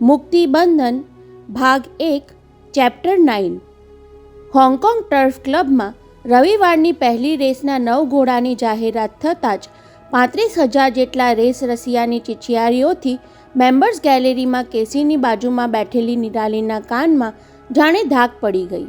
મુક્તિબંધન ભાગ 1 chapter 9 Hong Kong turf ક્લબમાં રવિવારની પહેલી રેસના 9 ઘોડાની જાહેરાત થતાં જ 35,000 જેટલા રેસ રસિયાની ચિચિયારીઓથી મેમ્બર્સ ગેલેરીમાં કેસીની બાજુમાં બેઠેલી નિરાલીના કાનમાં જાણે ધાક પડી ગઈ.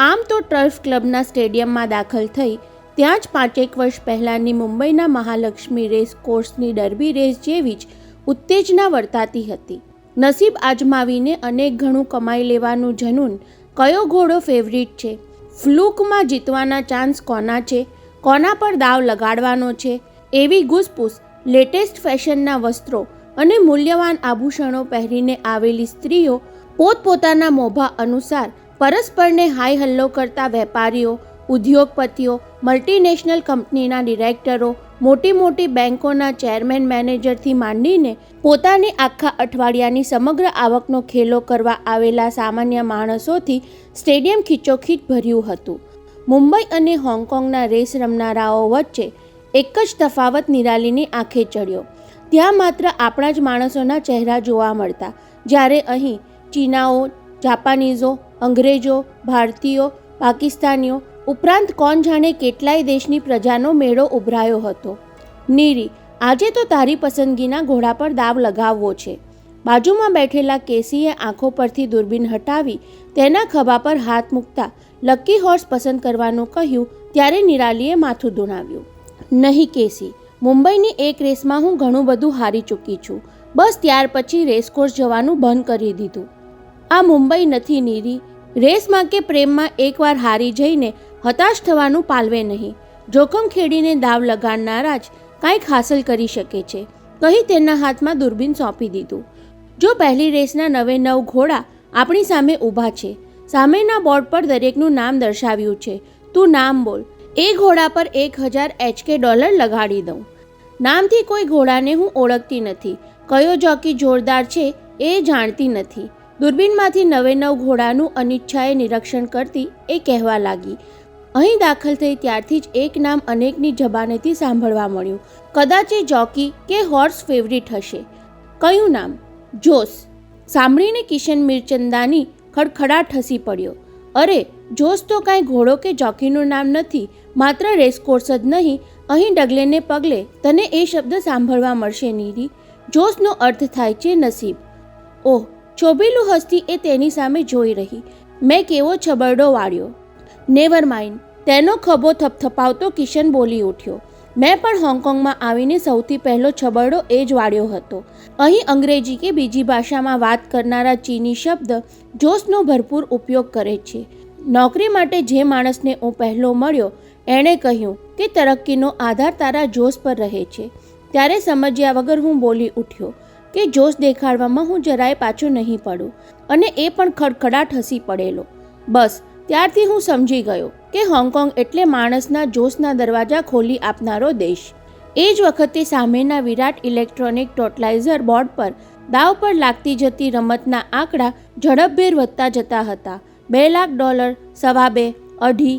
આમ તો ટર્ફ ક્લબના સ્ટેડિયમમાં દાખલ થઈ ત્યાં જ 5 વર્ષ પહેલાંની મુંબઈના મહાલક્ષ્મી રેસ કોર્સની ડર્બી રેસ જેવી જ ઉત્તેજના વર્તાતી હતી. નસીબ આજમાવીને અનેક ઘણું કમાઈ લેવાનું જનૂન, કયો ઘોડો ફેવરિટ છે, ફ્લૂકમાં જીતવાના ચાન્સ કોના છે, કોના પર દાવ લગાડવાનો છે, એવી ઘૂસપૂસ, લેટેસ્ટ ફેશનના વસ્ત્રો અને મૂલ્યવાન આભૂષણો પહેરીને આવેલી સ્ત્રીઓ પોતપોતાના મોભા અનુસાર પરસ્પરને હાય હલ્લો કરતા વેપારીઓ, ઉદ્યોગપતિઓ, મલ્ટીનેશનલ કંપનીના ડિરેક્ટરો, મોટી મોટી બેંકોના ચેરમેન મેનેજરથી માંડીને પોતાની આખા અઠવાડિયાની સમગ્ર આવકનો ખેલો કરવા આવેલા સામાન્ય માણસોથી સ્ટેડિયમ ખીચોખીચ ભર્યું હતું. મુંબઈ અને હોંગકોંગના રેસ રમનારાઓ વચ્ચે એક જ તફાવત નિરાલીની આંખે ચડ્યો. ત્યાં માત્ર આપણા જ માણસોના ચહેરા જોવા મળતા, જ્યારે અહીં ચીનાઓ, જાપાનીઝો, અંગ્રેજો, ભારતીયો, પાકિસ્તાનીઓ ઉપરાંત કોણ જાણે કેટલાય દેશની પ્રજાનો મેળો ઉભરાયો હતો. નીરી, આજે તો તારી પસંદગીના ઘોડા પર દાવ લગાવવો છે. બાજુમાં બેઠેલા કેસીએ આંખો પરથી દૂરબીન હટાવી તેના ખભા પર હાથ મૂકતા લકી હોર્સ પસંદ કરવાનું કહ્યું ત્યારે નિરાલીએ માથું ધુણાવ્યું. નહીં કેસી, મુંબઈની એક રેસમાં હું ઘણું બધું હારી ચૂકી છું. બસ ત્યાર પછી રેસકોર્સ જવાનું બંધ કરી દીધું. આ મુંબઈ નથી નીરી. રેસમાં કે પ્રેમમાં એકવાર હારી જઈને હતાશ થવાનું પાલવે નહીં. જોખમ ખેડીને દાવ લગાડનારા જ કાંઈક હાંસલ કરી શકે છે, કહી તેના હાથમાં દૂરબીન સોંપી દીધું. જો પહેલી રેસના 9 ઘોડા આપણી સામે ઊભા છે, સામેના બોર્ડ પર દરેકનું નામ દર્શાવ્યું છે. તું નામ બોલ, એ ઘોડા પર 1,000 HK ડોલર લગાડી દઉં. નામથી કોઈ ઘોડાને હું ઓળખતી નથી. કયો જોકી જોરદાર છે એ જાણતી નથી. દૂરબીનમાંથી 9 ઘોડાનું અનિચ્છાએ નિરીક્ષણ કરતી એ કહેવા લાગી. અહીં દાખલ થઈ ત્યારથી જ એક નામ અનેકની જબાનેથી સાંભળવા મળ્યું. કદાચ એ જોકી કે હોર્સ ફેવરિટ હશે. કયું નામ? જોસ. સાંભળીને કિશન મીરચંદાની ખડખડાટ હસી પડ્યો. અરે, જોસ તો કાંઈ ઘોડો કે જોકીનું નામ નથી, માત્ર રેસકોર્સ જ નહીં, અહીં ડગલે ને પગલે તને એ શબ્દ સાંભળવા મળશે નીરી. જોસનો અર્થ થાય છે નસીબ. ઓહ, છોભેલું હસતી એ તેની સામે જોઈ રહી. મેં કેવો છબરડો વાળ્યો. નેવર માઇન્ડ, તેનો ખભો થપથપાવતો કિશન બોલી ઉઠ્યો. મેં પણ હોંગકોંગમાં આવીને સૌથી પહેલો છબરડો એ જ વાળ્યો હતો. અહીં અંગ્રેજી કે બીજી ભાષામાં વાત કરનારા ચીની શબ્દ જોશનો ભરપૂર ઉપયોગ કરે છે. નોકરી માટે જે માણસને હું પહેલો મળ્યો એણે કહ્યું કે તરક્કીનો આધાર તારા જોશ પર રહે છે. ત્યારે સમજ્યા વગર હું બોલી ઉઠ્યો કે જોશ દેખાડવામાં હું જરાય પાછો નહીં પડું, અને એ પણ ખડખડાટ હસી પડેલો. બસ ત્યારથી હું સમજી ગયો કે હોંગકોંગ એટલે માણસના જોશના દરવાજા ખોલી આપનારો દેશ. એ જ વખતે સામેના વિરાટ ઇલેક્ટ્રોનિક ટોટલાઇઝર બોર્ડ પર દાવ પર લાગતી જતી રમતના આંકડા ઝડપભેર વધતા જતા હતા. $2 લાખ, $2.25, $2.5.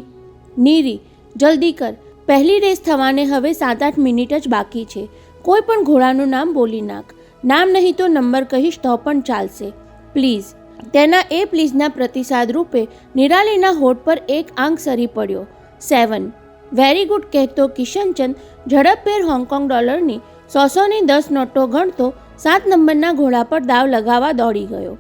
નીરી, જલ્દી કર, પહેલી રેસ થવાને હવે 7-8 મિનિટ જ બાકી છે. કોઈ પણ ઘોડાનું નામ બોલી નાખ. નામ નહીં તો નંબર કહીશ તો પણ ચાલશે, પ્લીઝ. તેના એ પ્લીઝના પ્રતિસાદ રૂપે નિરાલીના હોઠ પર એક આંક સરી પડ્યો. 7. વેરી ગુડ કહેતો કિશનચંદ ઝડપભેર હોંગકોંગ ડોલરની 100-10 નોટો ગણતો 7 નંબરના ઘોડા પર દાવ લગાવવા દોડી ગયો.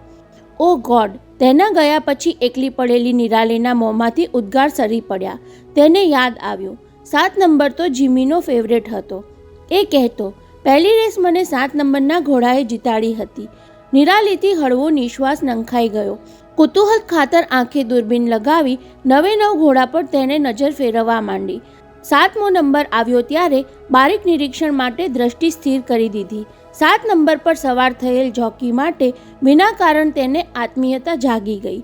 ઓ ગોડ! તેના ગયા પછી એકલી પડેલી નિરાલીના મોંમાંથી ઉદ્ગાર સરી પડ્યા. તેને યાદ આવ્યું, 7 નંબર તો જીમીનો ફેવરેટ હતો. એ કહેતો, પહેલી રેસ મને 7 નંબરના ઘોડાએ જીતાડી હતી. નિરાલીથી હળવો નિશ્વાસ નંખાઈ ગયો. કુતૂહલ ખાતર આંખે દૂરબીન લગાવી 9 ઘોડા પર તેને નજર ફેરવવા માંડી. 7મો નંબર આવ્યો ત્યારે બારીક નિરીક્ષણ માટે દ્રષ્ટિ સ્થિર કરી દીધી. 7 નંબર પર સવાર થયેલ જોકી માટે વિના કારણ તેને આત્મીયતા જાગી ગઈ.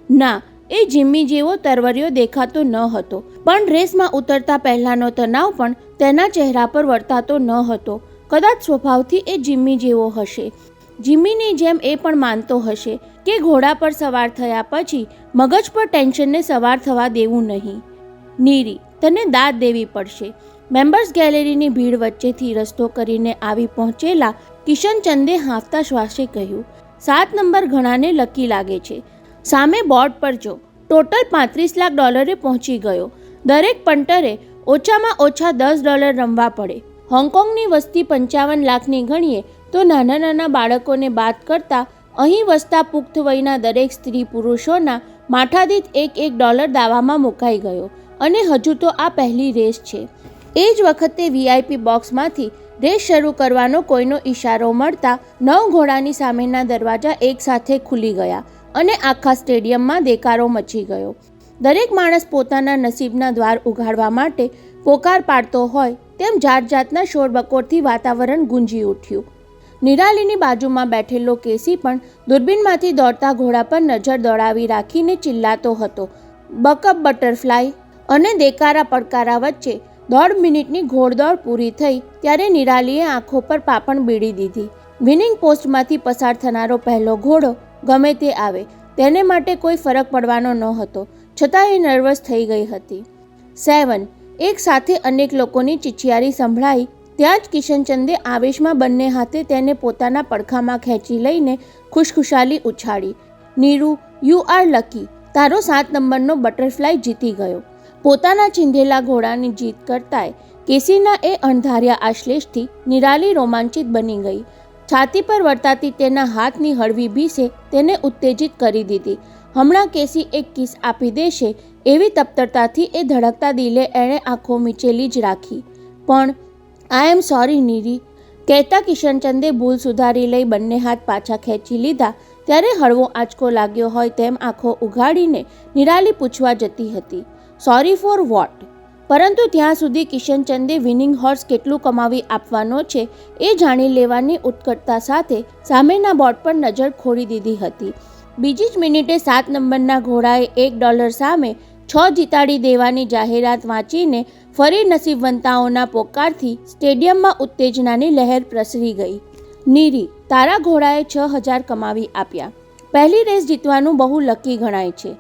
ના, એ જીમ્મી જેવો તરવરિયો દેખાતો ન હતો, પણ રેસમાં ઉતરતા પહેલાનો તણાવ પણ તેના ચહેરા પર વર્તાતો ન હતો. કદાચ સ્વભાવથી એ જીમ્મી જેવો હશે. જીમ્મીની જેમ એ પણ માનતો હશે કે ઘોડા પર સવાર થયા પછી મગજ પર ટેન્શનને સવાર થવા દેવું નહીં. નીરી, તને દાદ દેવી પડશે. મેમ્બર્સ ગેલેરીની ભીડ વચ્ચેથી રસ્તો કરીને આવી પહોંચેલા કિશનચંદે હાંફતા શ્વાસે કહ્યું. 7 નંબર ઘણાને લકી લાગે છે. સામે બોર્ડ પર જો, ટોટલ $35 લાખ પહોંચી ગયો. દરેક પંટરે ઓછામાં ઓછા $10 રમવા પડે. હોંગકોંગની વસ્તી 55 લાખની ગણીએ તો નાના નાના બાળકોને બાદ કરતાં અહીં વસતા પુખ્ત વયના દરેક સ્ત્રી પુરુષોના માથાદીઠ $1 દાવામાં મુકાઈ ગયો. અને હજુ તો આ પહેલી રેસ છે. એ જ વખતે VIP બોક્સમાંથી રેસ શરૂ કરવાનો કોઈનો ઈશારો મળતા 9 ઘોડાની સામેના દરવાજા એકસાથે ખુલી ગયા અને આખા સ્ટેડિયમમાં દેકારો મચી ગયો. દરેક માણસ પોતાના નસીબના દ્વાર ઉઘાડવા માટે પોકાર પાડતો હોય તેમ જાત જાતના શોરબકોરથી વાતાવરણ ગુંજી ઉઠ્યું. નિરાલીની બાજુમાં બેઠેલો કેસી પણ દૂરબીનમાંથી દોડતા ઘોડા પર નજર દોડાવી રાખીને ચિલ્લાતો હતો. બકઅપ બટરફ્લાય અને દેકારા પડકારા વચ્ચે 1.5 મિનિટની ઘોડદોડ પૂરી થઈ ત્યારે નિરાલીએ આંખો પર પાપણ બીડી દીધી. વિનિંગ પોસ્ટમાંથી પસાર થનારો પહેલો ઘોડો ગમે તે આવે તેને માટે કોઈ ફરક પડવાનો ન હતો, છતાં એ નર્વસ થઈ ગઈ હતી. 7 એક સાથે અનેક લોકોની ચીચિયારી સંભળાઈ ત્યાં જ કિશનચંદે આવેશમાં બંને હાથે તેને પોતાના પડખામાં ખેંચી લઈને ખુશખુશાલી ઉછાળી. નીરુ, યુ આર લકી, તારો 7 નંબરનો બટરફ્લાય જીતી ગયો. પોતાના ચીંધેલા ઘોડાની જીત કરતાંય કેસીના એ અણધાર્યા આશ્લેષથી નિરાલી રોમાંચિત બની ગઈ. છાતી પર વર્તાતી તેના હાથની હળવી ભીસે તેને ઉત્તેજિત કરી દીધી. હમણાં કેસી એક કિસ આપી દેશે એવી તપ્તરતાથી એ ધડકતા દિલે એણે આંખો મીચેલી જ રાખી. પણ આઈ એમ સોરી નીરી, કહેતા કિશનચંદે ભૂલ સુધારી લઈ બંને હાથ પાછા ખેંચી લીધા ત્યારે હળવો આંચકો લાગ્યો હોય તેમ આંખો ઉઘાડીને નિરાલી પૂછવા જતી હતી, સોરી ફોર વોટ? પરંતુ ત્યાં સુધી કિશનચંદે વિનિંગ હોર્સ કેટલું કમાવી આપવાનો છે એ જાણી લેવાની ઉત્કટતા સાથે સામેના બોર્ડ પર નજર ખોડી દીધી હતી. બીજી જ મિનિટે 7 નંબરના ઘોડાએ $1 સામે 6 જીતાડી દેવાની જાહેરાત વાંચીને ફરી નસીબવંતાઓના પોકારથી સ્ટેડિયમમાં ઉત્તેજનાની લહેર પ્રસરી ગઈ. નીરી, તારા ઘોડાએ 6,000 કમાવી આપ્યા. પહેલી રેસ જીતવાનું બહુ લકી ગણાય છે.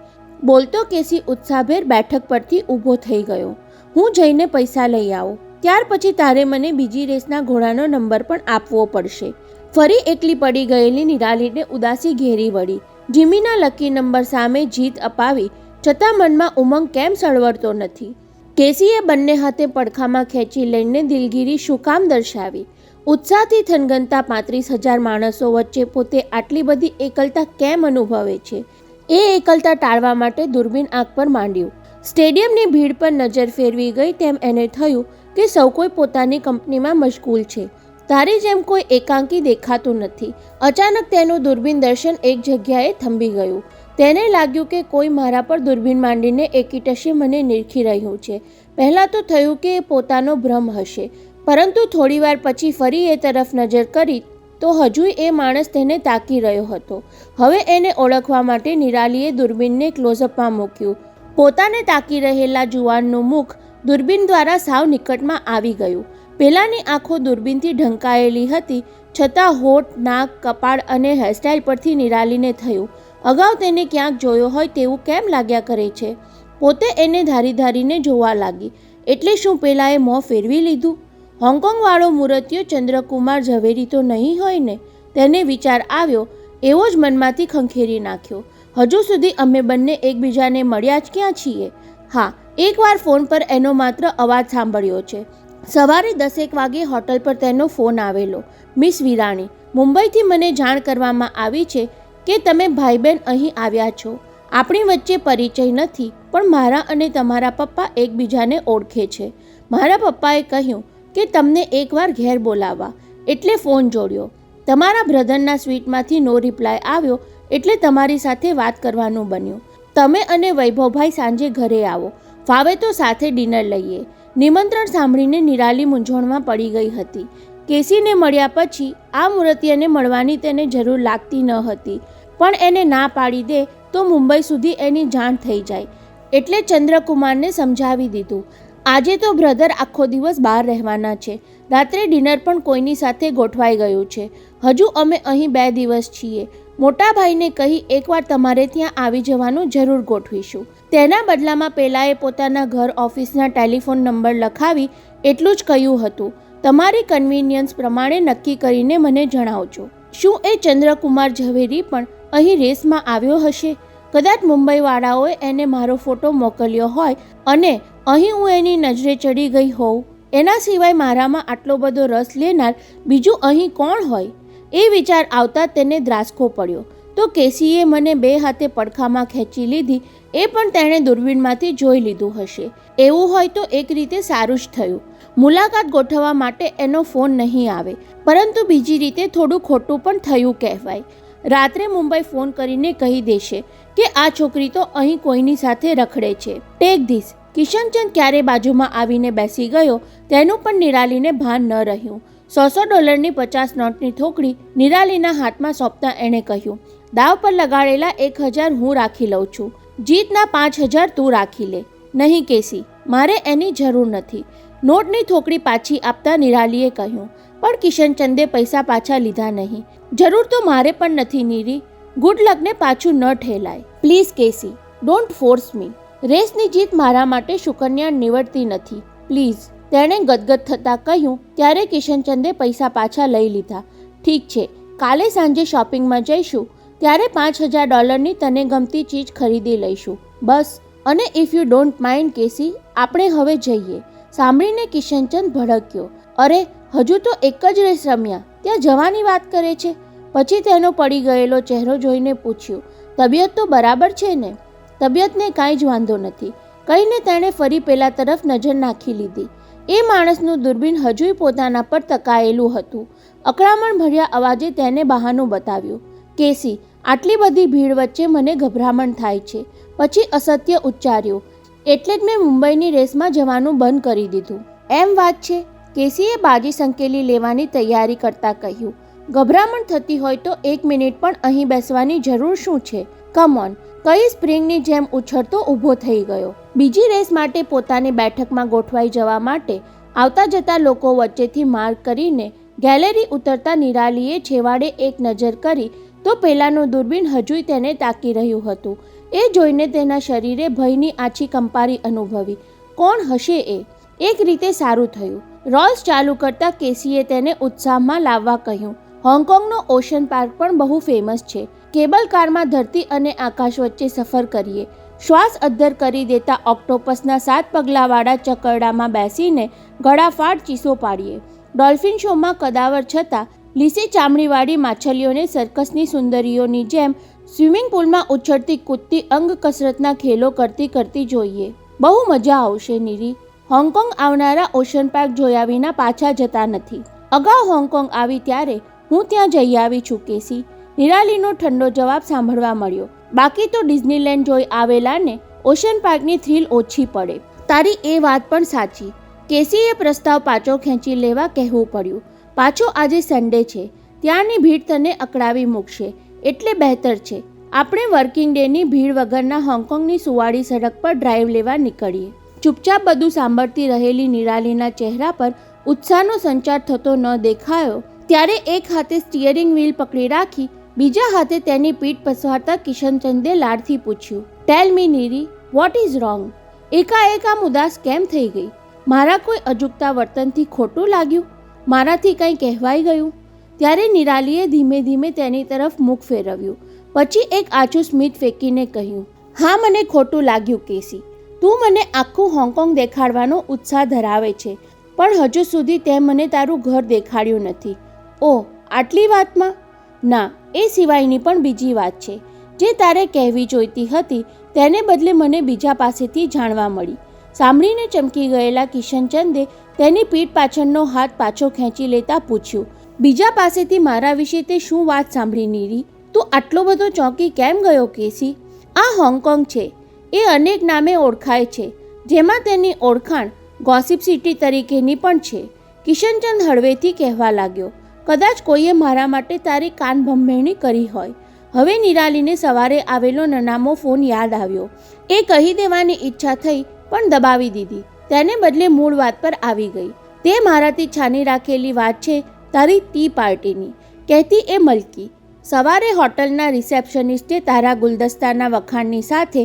બોલતો કેસી ઉત્સાહભેર બેઠક પરથી ઊભો થઈ ગયો. હું જઈને પૈસા લઈ આવું, ત્યાર પછી તારે મને બીજી રેસના ઘોડાનો નંબર પણ આપવો પડશે. ફરી એકલી પડી ગયેલી નિરાલીને ઉદાસી ઘેરી વળી. જીમીના લકી નંબર સામે જીત અપાવી છતાં મનમાં ઉમંગ કેમ સળવળતો નથી? કેસીએ બંને હાથે પડખામાં ખેંચી લઈને દિલગીરી શું કામ દર્શાવી? ઉત્સાહથી થનગનતા 35,000 માણસો વચ્ચે પોતે આટલી બધી એકલતા કેમ અનુભવે છે? એ એકલતા ટાળવા માટે દૂરબીન આંખ પર માંડ્યું. સ્ટેડિયમની ભીડ પર નજર ફેરવી ગઈ તેમ એને થયું કે સૌ કોઈ પોતાની કંપનીમાં મશગુલ છે. તારી જેમ કોઈ એકાંકી દેખાતું નથી. અચાનક તેનું દૂરબીન દર્શન એક જગ્યાએ થંભી ગયું. તેને લાગ્યું કે કોઈ મારા પર દૂરબીન માંડીને એકીટશે મને નિરખી રહ્યું છે. પહેલાં તો થયું કે એ પોતાનો ભ્રમ હશે, પરંતુ થોડીવાર પછી ફરી એ તરફ નજર કરી તો હજુય એ માણસ તેને તાકી રહ્યો હતો. હવે એને ઓળખવા માટે નિરાલીએ દૂરબીનને ક્લોઝઅપમાં મૂક્યું. પોતાને તાકી રહેલા જુવાનનું મુખ દૂરબીન દ્વારા સાવ નિકટમાં આવી ગયું. પેલાની આંખો દૂરબીનથી ઢંકાયેલી હતી, છતાં હોઠ, નાક, કપાળ અને હેરસ્ટાઇલ પરથી નિરાલીને થયું અગાઉ તેને ક્યાંક જોયો હોય તેવું કેમ લાગ્યા કરે છે. પોતે એને ધારી ધારીને જોવા લાગી. એટલે શું પેલાએ મોં ફેરવી લીધું? હોંગકોંગવાળો મૂર્તિયો ચંદ્રકુમાર ઝવેરી તો નહીં હોય ને? તેને વિચાર આવ્યો. એવો જ મનમાંથી ખંખેરી નાખ્યો. હજુ સુધી અમે બંને એકબીજાને મળ્યા જ ક્યાં છીએ? હા, એકવાર ફોન પર એનો માત્ર અવાજ સાંભળ્યો છે. સવારે 10 વાગે હોટલ પર તેનો ફોન આવેલો. મિસ વિરાણી, મુંબઈથી મને જાણ કરવામાં આવી છે કે તમે ભાઈ બહેન અહીં આવ્યા છો. આપણી વચ્ચે પરિચય નથી, પણ મારા અને તમારા પપ્પા એકબીજાને ઓળખે છે. મારા પપ્પાએ કહ્યું કે તમને એકવાર ઘેર બોલાવવા, એટલે ફોન જોડ્યો. તમારા બ્રધરના સ્વીટમાંથી નો રિપ્લાય આવ્યો, એટલે તમારી સાથે વાત કરવાનું બન્યું. તમે અને વૈભવભાઈ સાંજે ઘરે આવો, ફાવે તો સાથે ડિનર લઈએ. નિમંત્રણ સાંભળીને નિરાલી મૂંઝવણમાં પડી ગઈ હતી. કેસીને મળ્યા પછી આ મૂર્તિને મળવાની તેને જરૂર લાગતી ન હતી, પણ એને ના પાડી દે તો મુંબઈ સુધી એની જાણ થઈ જાય. એટલે ચંદ્રકુમારને સમજાવી દીધું. આજે તો બ્રધર આખો દિવસ બહાર રહેવાના છે. રાત્રે ડિનર પણ કોઈની સાથે ગોઠવાઈ ગયું છે. હજુ અમે અહીં 2 દિવસ છીએ. મોટા ભાઈને કહી એકવાર તમારે ત્યાં આવી જવાનું જરૂર ગોઠવીશું. તેના બદલામાં પેલાએ પોતાના ઘર ઓફિસના ટેલિફોન નંબર લખાવી એટલું જ કહ્યું હતું. તમારી કન્વિનિયન્સ પ્રમાણે નક્કી કરીને મને જણાવજો. શું એ ચંદ્રકુમાર ઝવેરી પણ અહીં રેસમાં આવ્યો હશે? કદાચ મુંબઈવાળાઓએ એને મારો ફોટો મોકલ્યો હોય અને અહીં હું એની નજરે ચડી ગઈ હોઉં. એના સિવાય મારામાં આટલો બધો રસ લેનાર બીજું અહીં કોણ હોય? એ વિચાર આવતા તેને દ્રાસકો પડ્યો. તો કેસીએ મને 2 હાથે પડખામાં ખેંચી લીધી. એ પણ તેણે દૂરબીનમાંથી જોઈ લીધું હશે. એવું હોય તો એક રીતે સારું જ થયું. મુલાકાત ગોઠવવા માટે એનો ફોન નહીં આવે, પરંતુ બીજી રીતે થોડું ખોટું પણ થયું કહેવાય. રાત્રે મુંબઈ ફોન કરીને કહી દેશે કે આ છોકરી તો અહીં કોઈની સાથે રખડે છે. Take this. કિશનચંદ ક્યારે બાજુમાં આવીને બેસી ગયો તેનું પણ નિરાલીને ભાન ન રહ્યું. $100 50 નોટની થોકડી નિરાલીના હાથમાં સોંપતા એણે કહ્યું, દાવ પર લગાડેલા 1000 હું રાખી લઉં છું. જીતના 5000 તું રાખી લે. નહીં કેસી, મારે એની જરૂર નથી. નોટની થોકડી પાછી આપતા નિરાલીએ કહ્યું, પણ કિશનચંદે પૈસા પાછા લીધા નહીં. જરૂર તો મારે પણ નથી નીરી. ગુડ લકને પાછું ન ઠેલાય. પ્લીઝ કેસી, ડોન્ટ ફોર્સ મી. રેસની જીત મારા માટે શુકન્યા નીવડતી નથી. પ્લીઝ, તેણે ગદગદ થતાં કહ્યું. ત્યારે કિશનચંદે પૈસા પાછા લઈ લીધા. ઠીક છે, કાલે સાંજે શોપિંગમાં જઈશું, ત્યારે $5000ની તને ગમતી ચીજ ખરીદી લઈશું. બસ. અને ઇફ યુ ડોન્ટ માઇન્ડ કેસી, આપણે હવે જઈએ. સાંભળીને કિશનચંદ ભડક્યો. અરે, હજુ તો એક જ રેસ રમ્યા, ત્યાં જવાની વાત કરે છે. પછી તેનો પડી ગયેલો ચહેરો જોઈને પૂછ્યું, તબિયત તો બરાબર છે ને? તબિયતને કાંઈ જ વાંધો નથી, કહીને તેણે ફરી પેલા તરફ નજર નાખી લીધી. એ માણસનું દૂરબીન હજુય પોતાના પર તકાયેલું હતું. અકળામણ ભર્યા અવાજે તેને બહાનું બતાવ્યું. કેસી, આટલી બધી ભીડ વચ્ચે મને ગભરામણ થાય છે. પછી અસત્ય ઉચ્ચાર્યું, એટલે જ મેં મુંબઈની રેસમાં જવાનું બંધ કરી દીધું. એમ વાત છે? કેસીએ બાજી સંકેલી લેવાની તૈયારી કરતા કહ્યું. ગભરામણ થતી હોય તો 1 મિનિટ પણ અહીં બેસવાની જરૂર શું છે? Come on. કઈ સ્પ્રિંગની જેમ ઉછળતો ઊભો થઈ ગયો. બીજી રેસ માટે પોતાની બેઠકમાં ગોઠવાઈ જવા માટે આવતા જતા લોકો વચ્ચેથી માર્ગ કરીને ગેલેરી ઉતરતા નિરાલીએ છેવાડે એક નજર કરી તો પેલાનું દૂરબીન હજુય તેને તાકી રહ્યું હતું. એ જોઈને તેના શરીરે ભયની આછી કંપારી અનુભવી. કોણ હશે એ? એક રીતે સારું થયું. રોલ્સ ચાલુ કરતા કેસીએ તેને ઉત્સાહમાં લાવવા કહ્યું. હોંગકોંગનો ઓશન પાર્ક પણ બહુ ફેમસ છે. કેબલ કારમાં ધરતી અને આકાશ વચ્ચે સફર કરીએ. શ્વાસ અદ્ધર કરી દેતા ઓક્ટોપસના 7 પગલાવાળા ચકરડામાં બેસીને ગળાફાટ ચીસો પાડીએ. ડોલ્ફિન શોમાં કદાવર છતાં લીસી ચામડીવાળી માછલીઓને સર્કસની સુંદરીઓની જેમ સ્વિમિંગ પુલમાં ઉછળતી કૂદતી અંગ કસરતના ખેલો કરતી જોઈએ. બહુ મજા આવશે નીરી. હોંગકોંગ આવનારા ઓશન પાર્ક જોયા વિના પાછા જતા નથી. અગાઉ હોંગકોંગ આવી ત્યારે હું ત્યાં જઈ આવી છું કેસી. નિરાલીનો ઠંડો જવાબ સાંભળવા મળ્યો. બાકી તો ડિઝનીલેન્ડ જોઈ આવેલાને ઓશન પાર્કની થ્રીલ ઓછી પડે. તારી એ વાત પણ સાચી. કેસીએ પ્રસ્તાવ પાછો ખેંચી લેવા કહેવું પડ્યું. પાછો આજે સન્ડે છે, ત્યાંની ભીડ તને અકળાવી મૂકશે, એટલે બહેતર છે આપણે વર્કિંગ ડેની ભીડ વગરના હોંગકોંગની સુવાળી સડક પર ડ્રાઈવ લેવા નીકળીએ. ચૂપચાપ બધું સાંભળતી રહેલી નિરાલીના ચહેરા પર ઉત્સાહનો સંચાર થતો ન દેખાયો ત્યારે એક હાથે સ્ટીયરિંગ વ્હીલ પકડી રાખી બીજા હાથે તેની પીઠ પસવારતા કિશનચંદે લાડથી પૂછ્યું, ટેલ મી નીરી, વોટ ઇઝ રોંગ? એકાએક આમ ઉદાસ કેમ થઈ ગઈ? મારા કોઈ અજુગતા વર્તનથી ખોટું લાગ્યું? મારાથી કંઈ કહેવાઈ ગયું? ત્યારે નિરાલીએ ધીમે ધીમે તેની તરફ મુખ ફેરવ્યું. પછી એક આછું સ્મિત ફેંકીને કહ્યું, હા, મને ખોટું લાગ્યું કેસી. તું મને આખું હોંગકોંગ દેખાડવાનો ઉત્સાહ ધરાવે છે, પણ હજુ સુધી તે મને તારું ઘર દેખાડ્યું નથી. ઓહ, આટલી વાતમાં? ના, એ સિવાયની પણ બીજી વાત છે જે તારે કહેવી જોઈતી હતી, તેને બદલે મને બીજા પાસેથી જાણવા મળી. સાંભળીને ચમકી ગયેલા કિશનચંદે તેની પીઠ પાછળનો હાથ પાછો ખેંચી લેતા પૂછ્યું, બીજા પાસેથી મારા વિશે તે શું વાત સાંભળી નીરી? તું આટલો બધો ચોંકી કેમ ગયો કેસી? આ હોંગકોંગ છે, એ અનેક નામે ઓળખાય છે, જેમાં તેની ઓળખાણ ગોસિપ સિટી તરીકેની પણ છે. કિશનચંદ હળવેથી કહેવા લાગ્યો, કદાચ કોઈએ મારા માટે તારી કાન ભંભેરણી કરી હોય. હવે નિરાલીને સવારે આવેલો નનામો ફોન યાદ આવ્યો. એ કહી દેવાની ઈચ્છા થઈ પણ દબાવી દીધી. તેને બદલે મૂળ વાત પર આવી ગઈ. તે મારાથી છાની રાખેલી વાત છે તારી ટી પાર્ટીની, કહેતી એ મલકી. સવારે હોટલના રિસેપ્શનિસ્ટે તારા ગુલદસ્તાના વખાણની સાથે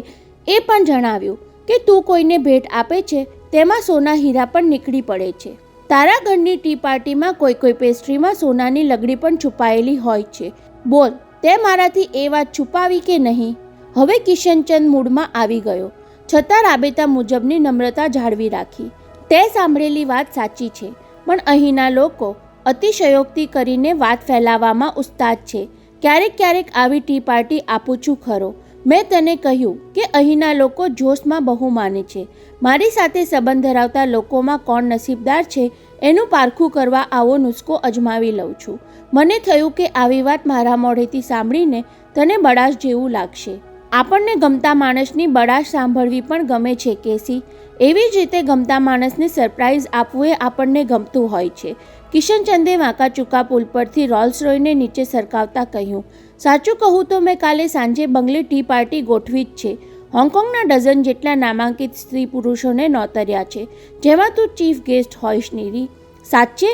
એ પણ જણાવ્યું કે તું કોઈને ભેટ આપે છે તેમાં સોના હીરા પણ નીકળી પડે છે. તારા ઘરની ટી પાર્ટીમાં કોઈ પેસ્ટ્રીમાં સોનાની લગડી પણ છુપાયેલી હોય છે. બોલ, તે મારાથી એ વાત છુપાવી કે નહીં? હવે કિશનચંદ મૂડમાં આવી ગયો, છતાં રાબેતા મુજબની નમ્રતા જાળવી રાખી. તે સાંભળેલી વાત સાચી છે, પણ અહીંના લોકો અતિશયોક્તિ કરીને વાત ફેલાવવામાં ઉસ્તાદ છે. ક્યારેક આવી ટી પાર્ટી આપું છું ખરો. મેં તને કહ્યું કે અહીંના લોકો જોશમાં બહુ માને છે. મારી સાથે સંબંધ ધરાવતા લોકોમાં કોણ નસીબદાર છે એનું પારખું કરવા આવો નુસ્ખો અજમાવી લઉં છું. મને થયું કે આવી વાત મારા મોઢેથી સાંભળીને તને બળાશ જેવું લાગશે. આપણને ગમતા માણસની બળાશ સાંભળવી પણ ગમે છે કેસી. એવી જ રીતે ગમતા માણસને સરપ્રાઈઝ આપવું એ આપણને ગમતું હોય છે. કિશનચંદે વાંકા ચૂકા પુલ પરથી રોલ્સ રોયને નીચે સરકાવતા કહ્યું, સાચું કહું તો મેં કાલે સાંજે બંગલે ટી પાર્ટી ગોઠવી જ છે. હોંગકોંગના ડઝન જેટલા નામાંકિત સ્ત્રી પુરુષોને નોતર્યા છે, જેમાં તું ચીફ ગેસ્ટ હોઈશ નીરી. સાચે?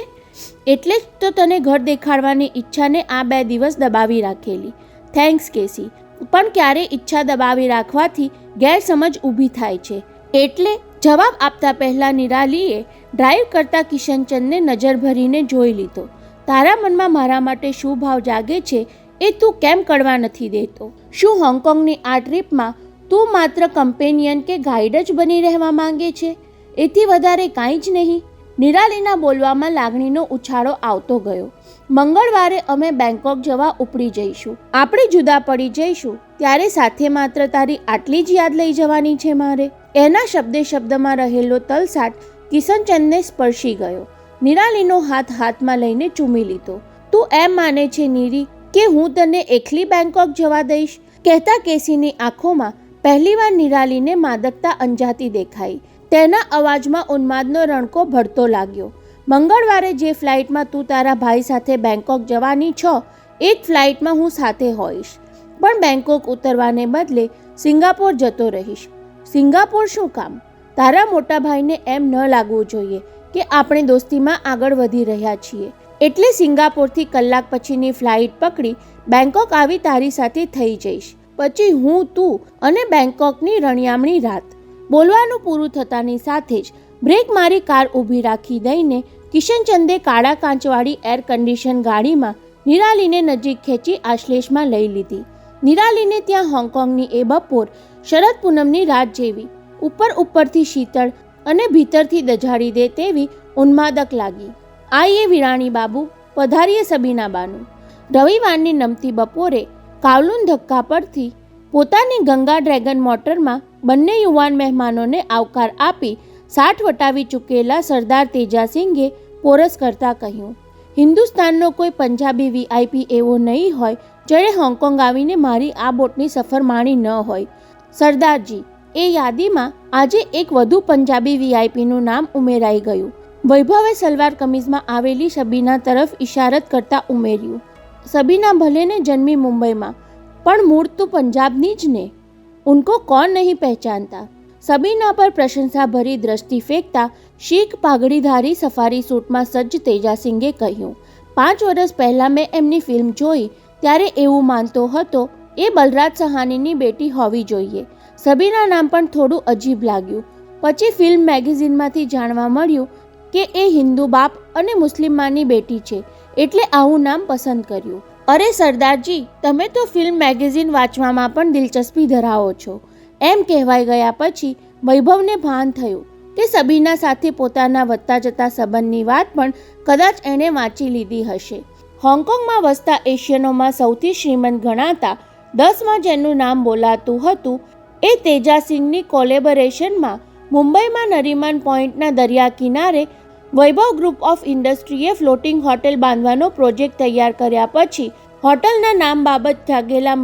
એટલે જ તો તને ઘર દેખાડવાની ઈચ્છાને આ 2 દિવસ દબાવી રાખેલી. થેન્ક્સ કેસી, પણ ક્યારે ઈચ્છા દબાવી રાખવાથી ગેરસમજ ઊભી થાય છે. એટલે જવાબ આપતા પહેલા નિરાલીએ ડ્રાઈવ કરતા કિશનચંદને નજર ભરીને જોઈ લીધો. તારા મનમાં મારા માટે શું ભાવ જાગે છે એ તું કેમ કળવા નથી દેતો? શું હોંગકોંગની આ ટ્રીપમાં તું માત્ર કમ્પેનિયન કે ગાઈડ જ બની રહેવા માંગે છે? એથી વધારે કાંઈ જ નહીં. નિરાલીના બોલવામાં લાગણીનો ઉછાળો આવતો ગયો. મંગળવારે અમે બેંકોક જવા ઉપડી જઈશું. આપણે જુદા પડી જઈશું ત્યારે સાથે માત્ર તારી આટલી જ યાદ લઈ જવાની છે મારે? એના શબ્દમાં રહેલો તલસાટ કિશનચંદને સ્પર્શી ગયો. નિરાલીનો હાથ હાથમાં લઈને ચૂમી લીધો. તું એમ માને છે નીરી કે હું તને એકલી બેંકોક જવા દઈશ? કહેતા કેસીની આંખોમાં પહેલીવાર નિરાલીને માદકતા અંજાતી દેખાઈ. તેના અવાજમાં ઉન્માદનો રણકો ભળતો લાગ્યો. મંગળવારે જે ફ્લાઇટમાં તું તારા ભાઈ સાથે બેંકોક જવાની છો એ જ ફ્લાઇટમાં હું સાથે હોઈશ, પણ બેંકોક ઉતરવાને બદલે સિંગાપોર જતો રહીશ. સિંગાપોર શું કામ? તારા મોટા ભાઈને એમ ન લાગવું જોઈએ કે આપણે દોસ્તીમાં આગળ વધી રહ્યા છીએ, એટલે સિંગાપોરથી કલાક પછીની ફ્લાઇટ પકડી બેંકોક આવી તારી સાથે થઈ જઈશ. પછી હું, તું અને બેંકોકની રણિયામણી રાત. બોલવાનું પૂરું થતાની સાથે જ બ્રેક મારી કાર ઊભી રાખી દઈને કિશનચંદે કાળા કાંચવાળી એર કન્ડિશન ગાડીમાં નિરાલીને નજીક ખેંચી આશ્લેષમાં લઈ લીધી. નિરાલીને ત્યાં હોંગકોંગની એ બપોર શરદ પૂનમની રાત જેવી ઉપરથી શીતળ અને ભીતરથી દજાડી દે તેવી ઉન્માદક લાગી. આઈએ વિરાણી બાબુ, પધારીએ સબીના બાનું. રવિવારની નમતી બપોરે કાવલુન ધક્કા પરથી પોતાની ગંગા ડ્રેગન મોટરમાં બંને યુવાન મહેમાનોને આવકાર આપી 60 વટાવી ચૂકેલા સરદાર તેજાસિંગે પોરસ કરતા કહ્યું, હિન્દુસ્તાનનો કોઈ પંજાબી વીઆઈપી એવો નહીં હોય જેણે હોંગકોંગ આવીને મારી આ બોટની સફર માણી ન હોય. સરદારજી, એ યાદીમાં આજે એક વધુ પંજાબી વીઆઈપીનું નામ ઉમેરાઈ ગયું. વૈભવે સલવાર કમીઝમાં આવેલી સબીના તરફ ઇશારત કરતા ઉમેર્યું. સબીના ભલે ને જન્મી મુંબઈમાં, પણ મૂળ તો પંજાબની જ ને. ઉनको કોણ નહીં પહેચાનતા? સબીના પર પ્રશંસાભરી દ્રષ્ટિ ફેંકતા શીખ પાઘડીધારી સફારી સૂટમાં સજ્જ તેજાસિંગે કહ્યું, 5 વર્ષ પહેલાં મેં એમની ફિલ્મ જોઈ ત્યારે એવું માનતો હતો એ બલરાજ સહાનીની બેટી હોવી જોઈએ. સબીના નામ પણ થોડું અજીબ લાગ્યું. પછી ફિલ્મ મેગેઝિનમાંથી જાણવા મળ્યું કે એ હિન્દુ બાપ અને મુસ્લિમ માની બેટી છે, એટલે આવું નામ પસંદ કર્યું. અરે સરદારજી, તમે તો ફિલ્મ મેગેઝિન વાંચવામાં પણ દિલચસ્પી ધરાવો છો. એમ કહેવાઈ ગયા પછી વૈભવને ભાન થયું કે સબીના સાથે પોતાના વધતા જતા સંબંધની વાત પણ કદાચ એણે વાંચી લીધી હશે. હોંગકોંગમાં વસતા એશિયનોમાં સૌથી શ્રીમંત ગણાતા 10માં જેનું નામ બોલાતું હતું એ તેજાસિંગની કોલેબોરેશનમાં મુંબઈમાં નરીમાન પોઈન્ટના દરિયા કિનારે વૈભવ ગ્રુપ ઓફ ઇન્ડસ્ટ્રીએ ફ્લોટિંગ હોટેલ બાંધવાનો પ્રોજેક્ટ તૈયાર કર્યા પછી હોટલના નામ બાબત જાગેલા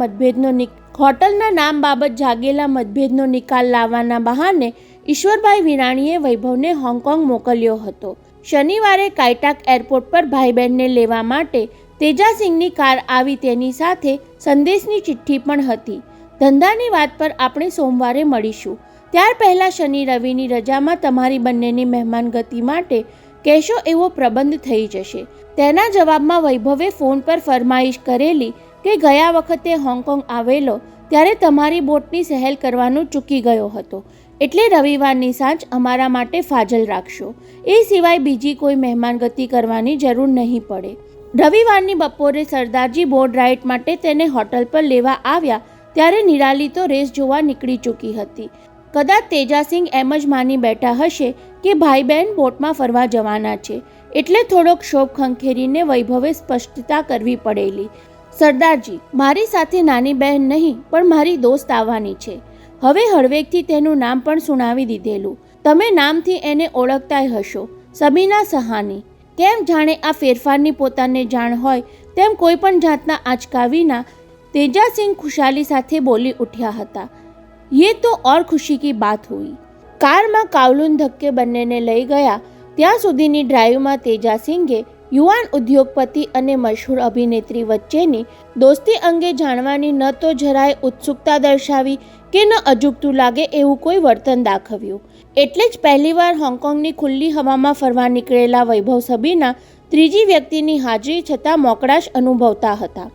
મતભેદનો નિકાલ લાવવાના બહાને ઈશ્વરભાઈ વિરાણીએ વૈભવને હોંગકોંગ મોકલ્યો હતો. શનિવારે કાઈટાક એરપોર્ટ પર ભાઈ બહેનને લેવા માટે તેજાસિંગની કાર આવી, તેની સાથે સંદેશની ચિઠ્ઠી પણ હતી. ધંધાની વાત પર આપણે સોમવારે મળીશું. ત્યાર પહેલાં શનિ રવિની રજામાં તમારી બંનેની મહેમાનગતિ માટે કહેશો એવો પ્રબંધ થઈ જશે. તેના જવાબમાં વૈભવે ફોન પર ફરમાઈશ કરેલી કે ગયા વખતે હોંગકોંગ આવેલો ત્યારે તમારી બોટની સહેલ કરવાનું ચૂકી ગયો હતો. એટલે રવિવારની સાંજ અમારા માટે ફાજલ રાખશો. એ સિવાય બીજી કોઈ મહેમાનગતિ કરવાની જરૂર નહીં પડે. રવિવારની બપોરે સરદારજી બોટ રાઇડ માટે તેને હોટલ પર લેવા આવ્યા ત્યારે નિરાલી તો રેસ જોવા નીકળી ચૂકી હતી. કદાચ તેજાસિંહ એમ જ માની બેઠા હશે કે ભાઈ બહેન બોટમાં ફરવા જવાના છે, એટલે થોડોક શોભ ખંખેરીને વૈભવે સ્પષ્ટતા કરવી પડેલી. સરદારજી, મારી સાથે નાની બહેન નહીં પણ મારી દોસ્ત આવવાની છે. હવે હળવેકથી તેનું નામ પણ સુણાવી દીધેલું. તમે નામથી એને ઓળખતાય હશો, સબીના સહાની. કેમ જાણે આ ફેરફારની પોતાને જાણ હોય તેમ કોઈ પણ જાતના આંચકા વિના તેજાસિંહ ખુશાલી સાથે બોલી ઉઠ્યા હતા. યે તો ઓર ખુશી કી બાત હુઈ. કારમાં કાવલુન ધક્કે બંનેને લઈ ગયા. ત્યાં સુધીની ડ્રાઈવમાં તેજાસિંહે યુવાન ઉદ્યોગપતિ અને મશહૂર અભિનેત્રી વચ્ચેની દોસ્તી અંગે જાણવાની ન તો જરાય ઉત્સુકતા દર્શાવી કે ન અજુગતું લાગે એવું કોઈ વર્તન દાખવ્યું. એટલે જ પહેલીવાર હોંગકોંગની ખુલ્લી હવામાં ફરવા નીકળેલા વૈભવ સબીના ત્રીજી વ્યક્તિની હાજરી છતાં મોકળાશ અનુભવતા હતા.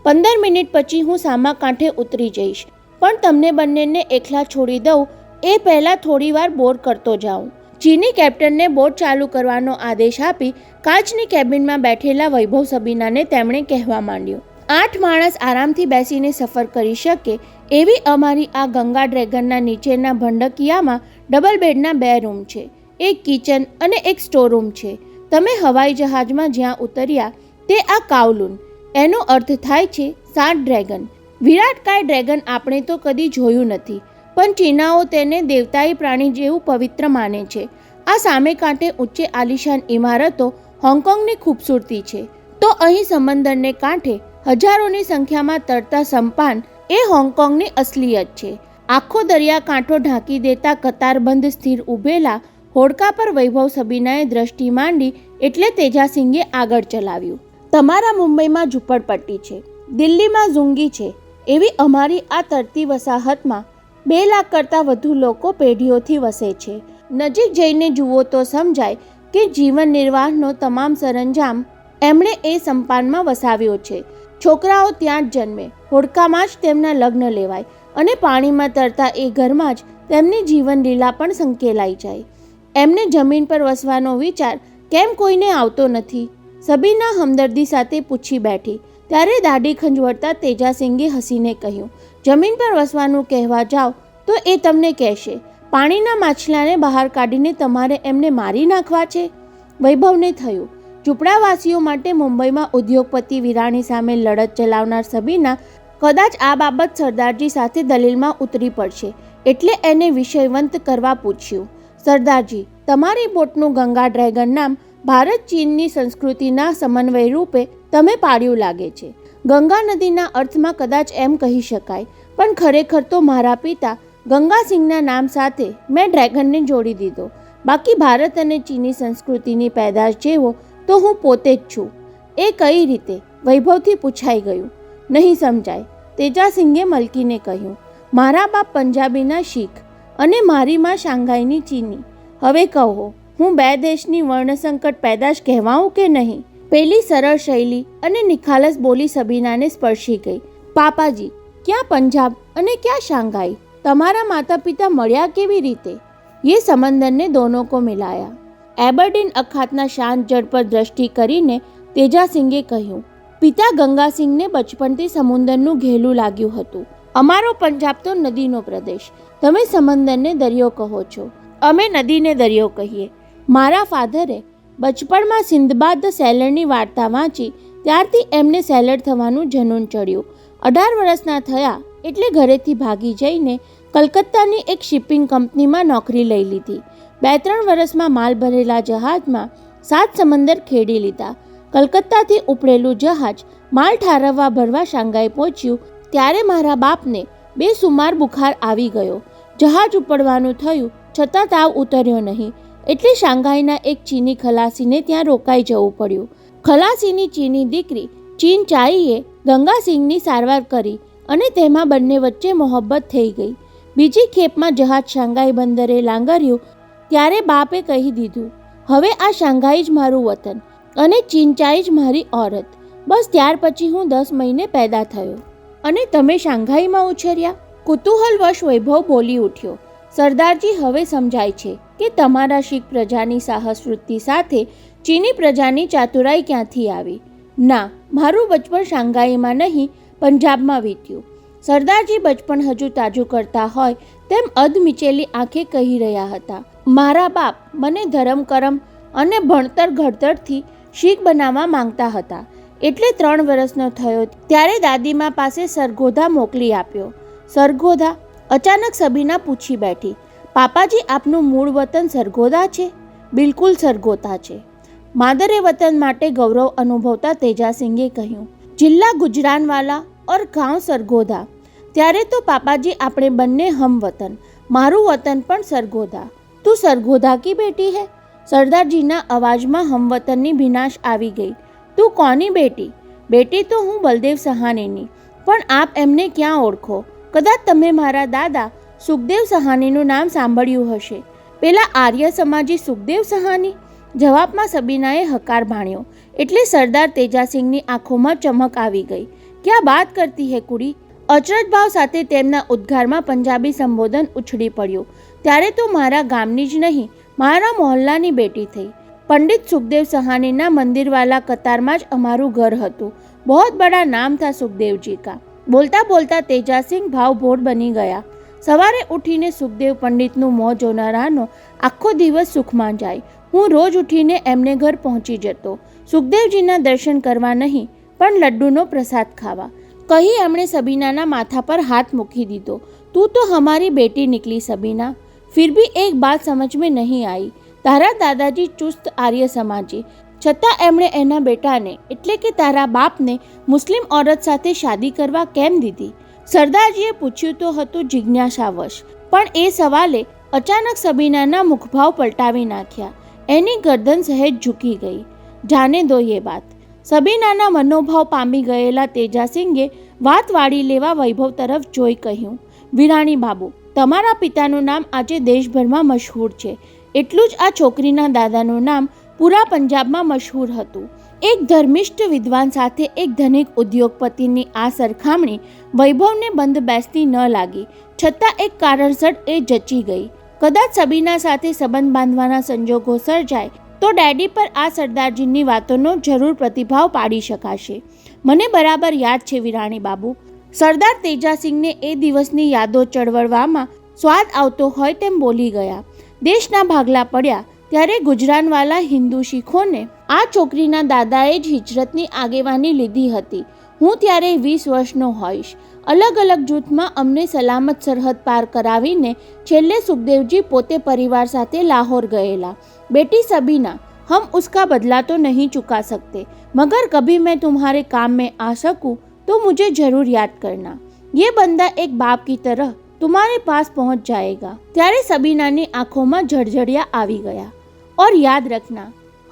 15 મિનિટ પછી હું સામા કાંઠે ઉતરી જઈશ, પણ તમને બંનેને એકલા છોડી દઉં એ પહેલાં થોડીવાર બોર કરતો જાઉં. ચીની કેપ્ટનને બોટ ચાલુ કરવાનો આદેશ આપી કાચની કેબિનમાં બેઠેલા વૈભવ સબીનાને તેમણે કહેવા માંડ્યું. 8 માણસ આરામથી બેસીને સફર કરી શકે એવી અમારી આ ગંગા ડ્રેગનના નીચેના ભંડકિયામાં ડબલ બેડના 2 રૂમ છે, એક કિચન અને એક સ્ટોરરૂમ છે. તમે હવાઈ જહાજમાં જ્યાં ઉતર્યા તે આ કાવલુન, એનો અર્થ થાય છે 7 ડ્રેગન. વિરાટકાય ડ્રેગન આપણે તો કદી જોયું નથી, પણ ચીનાઓ તેને દેવતાઈ પ્રાણી જેવું પવિત્ર માને છે. આ સામે કાંઠે ઊંચે આલિશાન ઇમારતો હોંગકોંગની ખૂબસૂરતી છે, તો અહીં સમંદરને કાંઠે હજારોની સંખ્યામાં તરતા સંપાન એ હોંગકોંગની અસલિયત છે. આખો દરિયાકાંઠો ઢાંકી દેતા કતારબંધ સ્થિર ઊભેલા હોડકા પર વૈભવ સબીનાએ દ્રષ્ટિ માંડી એટલે તેજાસિંહે આગળ ચલાવ્યું. તમારા મુંબઈમાં ઝૂંપડપટ્ટી છે, દિલ્હીમાં ઝુંગી છે, એવી અમારી આ તરતી વસાહતમાં 2 લાખ કરતાં વધુ લોકો પેઢીઓથી વસે છે. નજીક જઈને જુઓ તો સમજાય કે જીવન નિર્વાહનો તમામ સરંજામ એમણે એ સંપાનમાં વસાવ્યો છે. છોકરાઓ ત્યાં જ જન્મે, હોડકામાં જ તેમના લગ્ન લેવાય અને પાણીમાં તરતા એ ઘરમાં જ તેમની જીવન લીલા પણ સંકેલાઈ જાય. એમને જમીન પર વસવાનો વિચાર કેમ કોઈને આવતો નથી? સબીના હમદર્દી સાથે પૂછી બેઠી. ત્યારે દાઢી ખંજવળતા તેજાસિંહે હસીને કહ્યું, જમીન પર વસવાનું કહેવા જાઓ તો એ તમને કહેશે પાણીના માછલાને બહાર કાઢીને તમારે એમને મારી નાખવા છે. વૈભવને થયું, ઝૂંપડાવાસીઓ માટે મુંબઈમાં ઉદ્યોગપતિ વિરાણી સામે લડત ચલાવનાર સબીના કદાચ આ બાબત સરદારજી સાથે દલીલમાં ઉતરી પડશે, એટલે એને વિષયવંત કરવા પૂછ્યું. સરદારજી, તમારી બોટનું ગંગા ડ્રેગન નામ ભારત ચીનની સંસ્કૃતિના સમન્વય રૂપે તમે પાડ્યું લાગે છે. ગંગા નદીના અર્થમાં કદાચ એમ કહી શકાય, પણ ખરેખર તો મારા પિતા ગંગાસિંહના નામ સાથે મેં ડ્રેગનને જોડી દીધો. બાકી ભારત અને ચીની સંસ્કૃતિની પેદાશ જેવો તો હું પોતે જ છું. એ કઈ રીતે? વૈભવથી પૂછાઈ ગયું. નહીં સમજાય, તેજાસિંહે મલકીને કહ્યું. મારા બાપ પંજાબીના શીખ અને મારી માં શાંઘાઈની ચીની. હવે કહો, હું 2 દેશની વર્ણસંકટ પેદાશ કહેવાઉં કે નહીં? પેલી સરળ શૈલી અને નિખાલસ બોલી સબીનાને સ્પર્શી ગઈ. પાપાજી, ક્યાં પંજાબ અને ક્યાં શાંઘાઈ? તમારા માતા પિતા મળ્યા કેવી રીતે? ये समंदर ने दोनों को मिलाया. એબરડીન અખાતના શાંત જળ પર દ્રષ્ટિ કરીને તેજાસિંહે કહ્યું, પિતા ગંગાસિંહને બચપણથી સમુદ્રનું ઘેલું લાગ્યું હતું. અમારો પંજાબ તો નદીનો પ્રદેશ, તમે સમંદરને દરિયો કહો છો, અમે નદીને દરિયો કહીએ. મારા ફાધરે બચપણમાં સિંદબાદ ધ સેલરની વાર્તા વાંચી ત્યારથી એમને સેલર થવાનું જનૂન ચડ્યું. 18 વર્ષના થયા એટલે ઘરેથી ભાગી જઈને કલકત્તાની એક શિપિંગ કંપનીમાં નોકરી લઈ લીધી. 2-3 વર્ષમાં માલ ભરેલા જહાજમાં 7 સમંદર ખેડી લીધા. કલકત્તાથી ઉપડેલું જહાજ માલ ઠારવવા ભરવા શાંઘાઈ પહોંચ્યું ત્યારે મારા બાપને બેસુમાર બુખાર આવી ગયો. જહાજ ઉપડવાનું થયું છતાં તાવ ઉતર્યો નહીં, એટલે શાંઘાઈના એક ચીની ખલાસીને ત્યાં રોકાઈ જવું પડ્યું. ખલાસીની ચીની દીકરી ચીન ચાઈએ ગંગાસિંહની સારવાર કરી અને તેમાં બંને વચ્ચે મોહબ્બત થઈ ગઈ. બીજી ખેપમાં જહાજ શાંઘાઈ બંદરે લાંગર્યું ત્યારે બાપે કહી દીધું, હવે આ શાંઘાઈ જ મારું વતન અને ચીનચાઈ જ મારી ઓરત. બસ ત્યાર પછી હું 10 મહિને પેદા થયો. અને તમે શાંઘાઈમાં ઉછર્યા? કુતૂહલવશ વૈભવ બોલી ઉઠ્યો. સરદારજી, હવે સમજાય છે કે તમારા શીખ પ્રજાની સાહસ વૃત્તિ સાથે ચીની પ્રજાની ચાતુરાઈ ક્યાંથી આવી. ના, મારું બચપન શાંઘાઈમાં નહીં, પંજાબમાં વીત્યું. સરદારજી બચપન હજુ તાજું કરતા હોય તેમ અધમીચેલી આંખે કહી રહ્યા હતા. મારા બાપ મને ધર્મ કરમ અને ભણતર ઘડતરથી શીખ બનાવવા માંગતા હતા. એટલે 3 વર્ષનો થયો ત્યારે દાદીમા પાસે સરગોધા મોકલી આપ્યો. સરગોધા? અચાનક સબીના પૂછી બેઠી. પાપાજી, આપનું મૂળ વતન સરગોધા છે? બિલકુલ સરગોધા છે. માદરે વતન માટે ગૌરવ અનુભવતા તેજાસિંગે કહ્યું. જિલ્લા ગુજરાનવાલા ઓર ગાંવ સરગોધા. ત્યારે તો પાપાજી આપણે બંને હમવતન. મારું વતન પણ સરગોધા. તું સરગોધા કી બેટી હે? સરદારજીના અવાજમાં હમવતનની ભીનાશ આવી ગઈ. તું કોની બેટી? બેટી તો હું બલદેવ સહાનીની. પણ આપ એમને ક્યાં ઓળખો? કદાચ તમે મારા દાદા સુખદેવ સહાનીનું નામ સાંભળ્યું હશે. પેલા આર્ય સમાજી સુખદેવ સહાની? જવાબમાં સબીનાએ હકાર ભાણ્યો એટલે સરદાર તેજાસિંહની આંખોમાં ચમક આવી ગઈ. ક્યાં બાત કરતી હે કુડી? અચરજ ભાવ સાથે તેમના ઉદ્ગારમાં પંજાબી સંબોધન ઉછળી પડ્યું. ત્યારે તો મારા ગામની જ નહીં, મારા મોહલ્લાની બેટી થઈ. પંડિત સુખદેવ સહાનીના મંદિરવાલા કતારમાં જ અમારું ઘર હતું. બહોત બડા નામ થા સુખદેવજી કા. બોલતા બોલતા તેજાસિંહ ભાવભોર બની ગયા. સવારે ઉઠીને સુખદેવ પંડિતનું મોં જોનારાનો આખો દિવસ સુખમાં જાય. હું રોજ ઉઠીને એમને ઘર પહોંચી જતો. સુખદેવજીના દર્શન કરવા નહીં, પણ લડ્ડુનો પ્રસાદ ખાવા. કહી એમણે સબીનાના માથા પર હાથ મૂકી દીધો. તું તો હમારી બેટી નિકલી સબીના. फिर भी एक बात समझ में नहीं आई. તારા દાદાજી ચુસ્ત આર્ય સમાજી, છતાં એમણે એના બેટાને એટલે કે તારા બાપને મુસ્લિમ ઓરત સાથે શાદી કરવા કેમ દીધી? સરદારજીએ પૂછ્યું તો હતું જિજ્ઞાસાવશ, પણ એ સવાલે અચાનક સબીનાના મુખભાવ પલટાવી નાખ્યા. એની ગરદન સહેજ ઝૂકી ગઈ. જાને દો યે બાત. સબીનાના મનોભાવ પામી ગયેલા તેજાસિંગે વાત વાળી લેવા વૈભવ તરફ જોઈ કહ્યું. વિરાણી બાબુ, તમારા પિતાનું નામ આજે દેશભરમાં મશહૂર છે. એટલું જ આ છોકરીના દાદાનું નામ પૂરા પંજાબમાં મશહૂર હતું. એક ધર્મિષ્ઠ વિદ્વાન સાથે એક ધનિક ઉદ્યોગપતિની આ સરખામણી વૈભવને બંધ બેસતી ન લાગી, છતાં એક કારણસર એ જચી ગઈ. કદાચ સબીના સાથે સંબંધ બાંધવાના સંજોગો સર્જાય તો ડેડી પર આ સરદારજીની વાતોનો જરૂર પ્રતિભાવ પાડી શકાશે. મને બરાબર યાદ છે વિરાણી બાબુ. સરદાર તેજાસિંહને એ દિવસની યાદો ચળવળવામાં સ્વાદ આવતો હોય તેમ બોલી ગયા. દેશના ભાગલા પડ્યા ત્યારે ગુજરાનવાલા હિન્દુ શીખોને આ છોકરીના દાદાએ જ હિજરતની આગેવાની લીધી હતી. હું ત્યારે 20 વર્ષનો હોઈશ. અલગ અલગ જૂથમાં અમને સલામત સરહદ પાર કરાવીને છેલ્લે સુખદેવજી પોતે પરિવાર સાથે લાહોર ગયેલા. બેટી સબીના, हम उसका बदला तो नहीं चुका सकते, मगर कभी मैं तुम्हारे काम में आ सकूं तो मुझे जरूर याद करना. ये बंदा एक बाप की तरह तुम्हारे पास पहुंच जाएगा. ત્યારે સબીનાની આંખોમાં ઝળઝળિયા આવી ગયા. और याद रखना,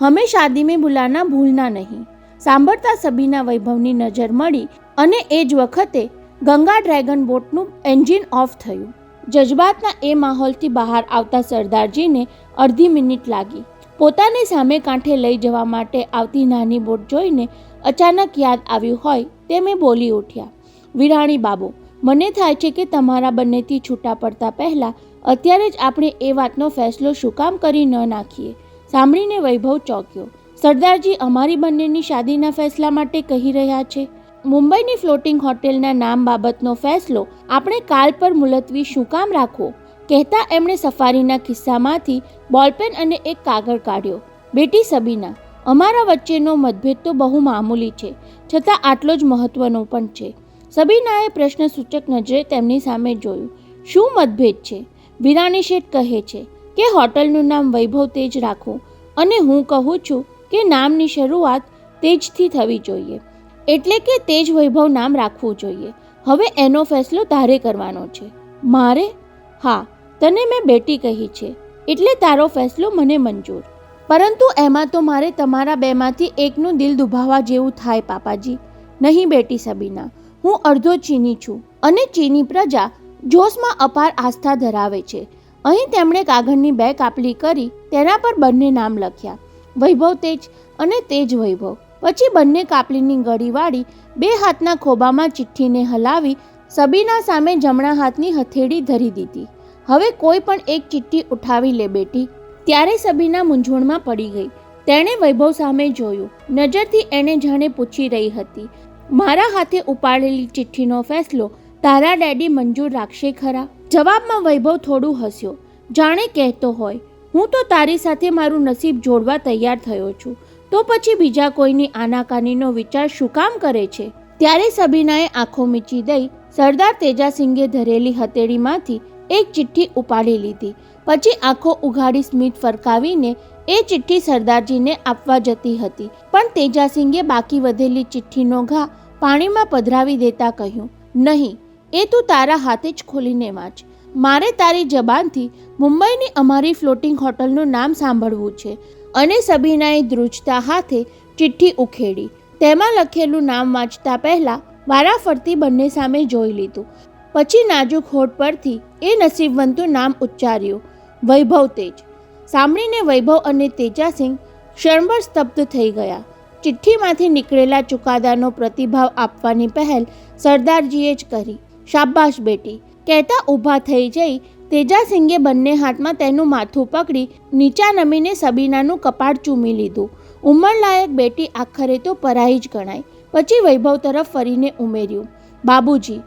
हमें शादी में बुलाना भूलना नहीं. સાંભળતા સબીના વૈભવની નજર મળી અને એ જ વખતે ગંગા ડ્રેગન બોટનું એન્જિન ઓફ થયું. જજબાતના એ માહોલથી બહાર આવતા સરદારજીને અડધી મિનિટ લાગી. પોતાની સામે કાંઠે લઈ જવા માટે આવતી નાની બોટ જોઈને અચાનક યાદ આવ્યું હોય તેમ એ બોલી ઉઠ્યા. વિરાણી બાબુ, મને થાય છે કે તમારા બંનેથી છૂટા પડતા પહેલાં અત્યારે જ આપણે એ વાતનો ફેસલો શું કામ કરી ન નાખીએ. સાંભળીને વૈભવ ચોંક્યો. સરદારજી અમારી બંનેની શાદીના ફેસલા માટે કહી રહ્યા છે? મુંબઈની ફ્લોટિંગ હોટેલના નામ બાબતનો ફેસલો આપણે કાલ પર મુલતવી શું કામ રાખવો? કહેતા એમણે સફારીના ખિસ્સામાંથી બોલપેન અને એક કાગળ કાઢ્યો. બેટી સબીના, અમારા વચ્ચેનો મતભેદ તો બહુ મામૂલી છે, છતાં આટલો જ મહત્વનો પણ છે. સબીનાએ પ્રશ્નસૂચક નજરે તેમની સામે જોયું. શું મતભેદ છે? વિરાણી શેઠ કહે છે કે હોટલનું નામ વૈભવ તેજ રાખવું અને હું કહું છું કે નામની શરૂઆત તેજથી થવી જોઈએ, એટલે કે તેજ વૈભવ નામ રાખવું જોઈએ. હવે એનો ફેસલો તારે કરવાનો છે. મારે? હા, તને મેં બેટી કહી છે એટલે તારો ફેસલો મને મંજૂર. પરંતુ એમાં તો મારે તમારા બેમાંથી એકનું દિલ દુભાવવા જેવું થાય પાપાજી. નહીં બેટી સબીના, હું અડધો ચીની છું અને ચીની પ્રજા જોશમાં અપાર આસ્થા ધરાવે છે. અહીં તેમણે કાગળની 2 કાપલી કરી તેના પર બંને નામ લખ્યા, વૈભવ તેજ અને તેજ વૈભવ. પછી બંને કાપલીની ગળી વાળી 2 હાથના ખોબામાં ચિઠ્ઠીને હલાવી સબીના સામે જમણા હાથની હથેળી ધરી દીધી. હવે કોઈ પણ એક ચિઠ્ઠી ઉઠાવી લે બેટી. ત્યારે સબીના મૂંઝવણમાં પડી ગઈ. તેણે વૈભવ સામે જોયું. નજરથી એણે જાણે પૂછી રહી હતી, મારા હાથે ઉપાડેલી ચિઠ્ઠીનો ફેસલો તારા ડેડી મંજૂર રાખશે ખરા? જવાબમાં વૈભવ થોડું હસ્યો, જાણે કહેતો હોય, હું તો તારી સાથે મારું નસીબ જોડવા તૈયાર થયો છું, તો પછી બીજા કોઈની આનાકાનીનો વિચાર શું કામ કરે છે? ત્યારે સબીનાએ આંખો મીચી દઈ સરદાર તેજાસિંગે ધરેલી હથેળીમાંથી એક ચિઠ્ઠી ઉપાડી લીધી. પછી આંખો ઉઘાડી સ્મિત ફરકાવીને એ ચિઠ્ઠી સરદારજીને આપવા જતી હતી, પણ તેજાસિંગે બાકી વધેલી ચિઠ્ઠીનો ઘા પાણીમાં પધરાવી દેતા કહ્યું, નહીં, એ તું તારા હાથે જ ખોલીને વાંચ. મારે તારી જબાનથી મુંબઈની અમારી ફ્લોટિંગ હોટલનું નામ સાંભળવું છે. અને સબીનાએ ધ્રુજતા હાથે ચિઠ્ઠી ઉખેડી. તેમાં લખેલું નામ વાંચતા પહેલા વારાફરતી બંને સામે જોઈ લીધું. પછી નાજુક હોઠ પરથી એ નસીબવંતું નામ ઉચ્ચાર્યું, વૈભવ તેજ. સાંભળીને વૈભવ અને તેજાસિંહ ક્ષણભર સ્તબ્ધ થઈ ગયા. ચિઠ્ઠીમાંથી નીકળેલા ચુકાદાનો પ્રતિભાવ આપવાની પહેલ સરદારજીએ જ કરી. શાબાશ બેટી, કહેતા ઊભા થઈ જઈ તેજાસિંગે બંને હાથમાં તેનું માથું પકડી નીચા નમીને સબીનાનું કપાળ ચૂમી લીધું. ઉંમરલાયક બેટી આખરે તો પરાઈ જ ગણાય. પછી વૈભવ તરફ ફરીને ઉમેર્યું, બાબूजी,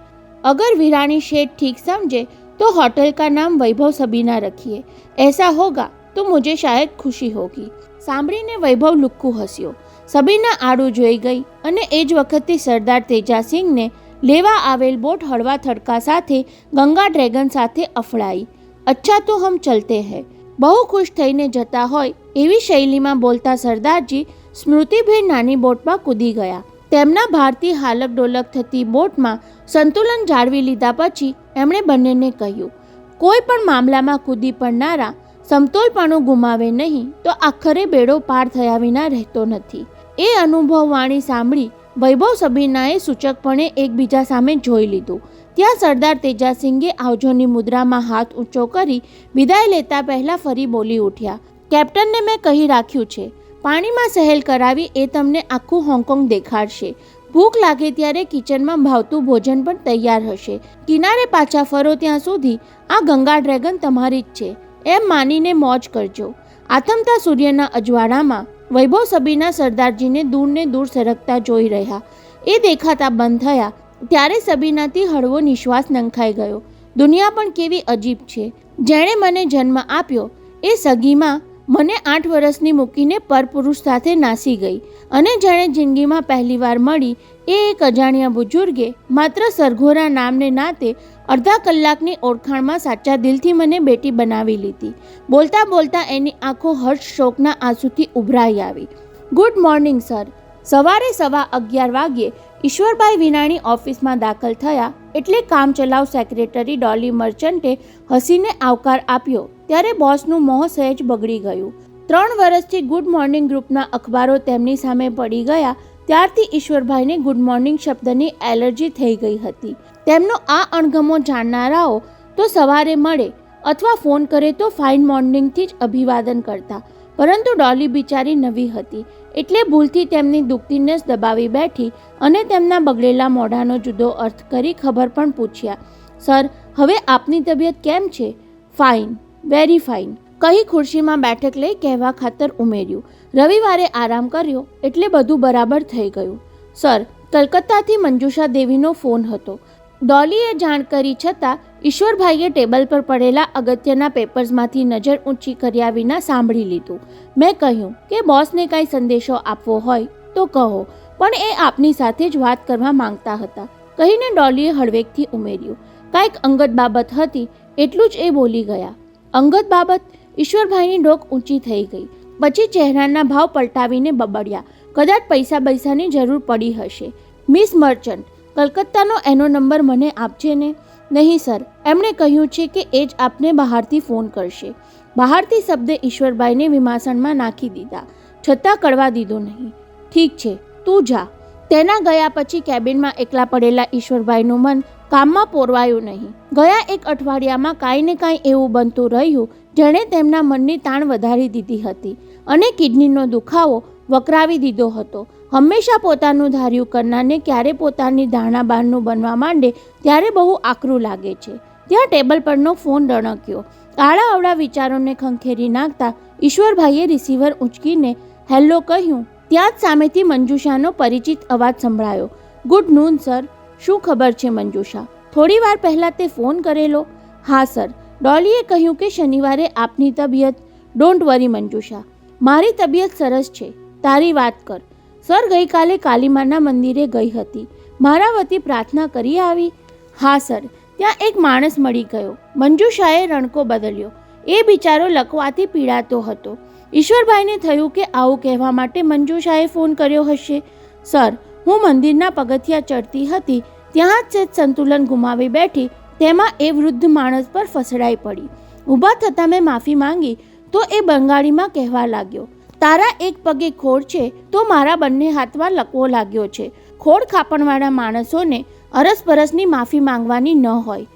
अगर वीरानी शेठ ठीक समझे तो होटल का नाम वैभव सबीना रखिए. ऐसा होगा तो मुझे शायद खुशी होगी. સાંભળીને વૈભવ લુક્કું હસ્યો. સબીના આડું જોઈ ગઈ અને એ જ વખતે સરદાર તેજાસિંહને લેવા આવેલ બોટ હળવા થડકા સાથે ગંગા ડ્રેગન સાથે અફળાઈ. અચ્છા તો હમ ચલતે હૈ. બહુ ખુશ થઈને જતા હોય એવી શૈલીમાં બોલતા સરદારજી સ્મૃતિભેર નાની બોટમાં કૂદી ગયા. તેમના ભારથી હાલક ડોલક થતી બોટમાં સંતુલન જાળવી લીધા પછી એમણે બંનેને કહ્યું, કોઈ પણ મામલામાં કૂદી પડનારા સમતોલપણું ગુમાવે નહીં તો આખરે બેડો પાર થયા વિના રહેતો નથી. એ અનુભવવાણી સાંભળી વૈભવ સબીનાએ સૂચકપણે એકબીજા સામે જોઈ લીધું. ત્યાં સરદાર તેજાસિંગે આવજોની મુદ્રામાં હાથ ઊંચો કરી વિદાય લેતા પહેલાં ફરી બોલી ઉઠ્યા, કેપ્ટનને મેં કહી રાખ્યું છે, પાણીમાં સહેલ કરાવી એ તમને આખું હોંગકોંગ દેખાડશે. ભૂખ લાગે ત્યારે કિચનમાં ભાવતું ભોજન પણ તૈયાર હશે. કિનારે પાછા ફરો ત્યાં સુધી આ ગંગા ડ્રેગન તમારી જ છે એમ માનીને મોજ કરજો. આથમતા સૂર્યના અજવાળામાં વૈભવ સબીના સરદારજીને દૂરને દૂર સરકતા જોઈ રહ્યા. એ દેખાતા બંધ થયા ત્યારે સબીનાથી હળવો નિશ્વાસ નંખાઈ ગયો. દુનિયા પણ કેવી અજીબ છે. જેણે મને જન્મ આપ્યો એ સગીમાં મને 8 વર્ષની મૂકીને પરપુરુષ સાથે નાસી ગઈ, અને જેણે જિંદગીમાં પહેલીવાર મળી એ એક અજાણ્યા બુજુર્ગે માત્ર સરઘોરા નામને નાતે અડધા કલાકની ઓળખાણમાં સાચા દિલથી મને બેટી બનાવી લીધી. બોલતા બોલતા એની આંખો હર્ષ શોકના આંસુથી ઉભરાઈ આવી. Good morning sir. સવારે 11:15 વાગ્યે ઈશ્વરભાઈ વિનાણી ઓફિસમાં દાખલ થયા એટલે કામચલાઉ સેક્રેટરી ડોલી મર્ચન્ટે હસીને આવકાર આપ્યો ત્યારે બોસનું મોં સહેજ બગડી ગયું. 3 વર્ષથી ગુડ મોર્નિંગ ગ્રુપના અખબારો તેમની સામે પડી ગયા ત્યારથી ઈશ્વરભાઈને ગુડ મોર્નિંગ શબ્દની એલર્જી થઈ ગઈ હતી. તેમનો આ અણગમો જાણનારાઓ તો સવારે મળે અથવા ફોન કરે તો ફાઇન મોર્નિંગથી જ અભિવાદન કરતા, પરંતુ ડોલી બિચારી નવી હતી એટલે ભૂલથી તેમની દુખતી નસ દબાવી બેઠી અને તેમના બગડેલા મોઢાનો જુદો અર્થ કરી ખબર પણ પૂછ્યા, સર હવે આપની તબિયત કેમ છે? ફાઇન, વેરી ફાઇન, કહી ખુરશીમાં બેઠક લઈ કહેવા ખાતર ઉમેર્યું. રવિવારે આરામ કર્યો એટલે બધું બરાબર થઈ ગયું. સર, કલકત્તાથી મંજુષા દેવીનો ફોન હતો. ડોલીએ જાણ કરી છતાં ઈશ્વરભાઈએ ટેબલ પર પડેલા અગત્યના પેપર્સમાંથી નજર ઊંચી કર્યા વિના સાંભળી લીધું. મેં કહ્યું કે બોસને કાંઈ સંદેશો આપવો હોય તો કહો, પણ એ આપની સાથે જ વાત કરવા માંગતા હતા, કહીને ડોલીએ હળવેકથી ઉમેર્યું. કાંઈક અંગત બાબત હતી એટલું જ એ બોલી ગયા. અંગત બાબત? ઈશ્વરભાઈની ડોક ઊંચી થઈ ગઈ. પછી ચહેરાના ભાવ પલટાવીને બબડ્યા, કદાચ પૈસાની જરૂર પડી હશે. મિસ મર્ચન્ટ, કલકત્તાનો એનો નંબર મને આપજે ને. નહીં સર, એમણે કહ્યું છે કે એ જ આપને બહારથી ફોન કરશે. બહારથી શબ્દ ઈશ્વરભાઈને વિમાસણમાં નાખી દીધા, છતાં કળવા દીધો નહીં. ઠીક છે, તું જા. તેના ગયા પછી કેબિનમાં એકલા પડેલા ઈશ્વરભાઈનું મન કામમાં પોરવાયું નહીં. ગયા એક અઠવાડિયામાં કાંઈ ને કાંઈ એવું બનતું રહ્યું જેણે તેમના મનની તાણ વધારી દીધી હતી અને કિડનીનો દુખાવો વકરાવી દીધો હતો. હંમેશા પોતાનું ધાર્યું કરનારને ક્યારે પોતાની ધારણા બહારનું બનવા માંડે ત્યારે બહુ આકરું લાગે છે. ત્યાં ટેબલ પરનો ફોન રણક્યો. આડા અવળા વિચારોને ખંખેરી નાખતા ઈશ્વરભાઈએ રિસીવર ઊંચકીને હેલ્લો કહ્યું. ત્યાં જ સામેથી મંજુષાનો પરિચિત અવાજ સંભળાયો. Good noon sir. શું ખબર છે મંજુષા? થોડી વાર પહેલાં તે ફોન કરેલો? હા સર. ડોલીએ કહ્યું કે શનિવારે આપની તબિયત. ડોન્ટ વરી મંજુષા, મારી તબિયત સરસ છે. તારી વાત કર. સર, ગઈકાલે કાલીમાના મંદિરે ગઈ હતી. મારા વતી પ્રાર્થના કરી આવી. હા સર. ત્યાં એક માણસ મળી ગયો. મંજુષાએ રણકો બદલ્યો. એ બિચારો લકવાથી પીડાતો હતો. ઈશ્વરભાઈને થયું કે આવું કહેવા માટે મંજુષાએ ફોન કર્યો હશે. સર, હું મંદિરના પગથિયા ચડતી હતી, ત્યાં જ સંતુલન ગુમાવી બેઠી. તેમાં એ વૃદ્ધ માણસ પર ફસડાઈ પડી. ઊભા થતાં મેં માફી માંગી તો એ બંગાળીમાં કહેવા લાગ્યો, તારા એક પગે ખોડ છે તો મારા બંને હાથમાં લકવો લાગ્યો છે. ખોડ ખાપણવાળા માણસોને અરસપરસની માફી માંગવાની ન હોય.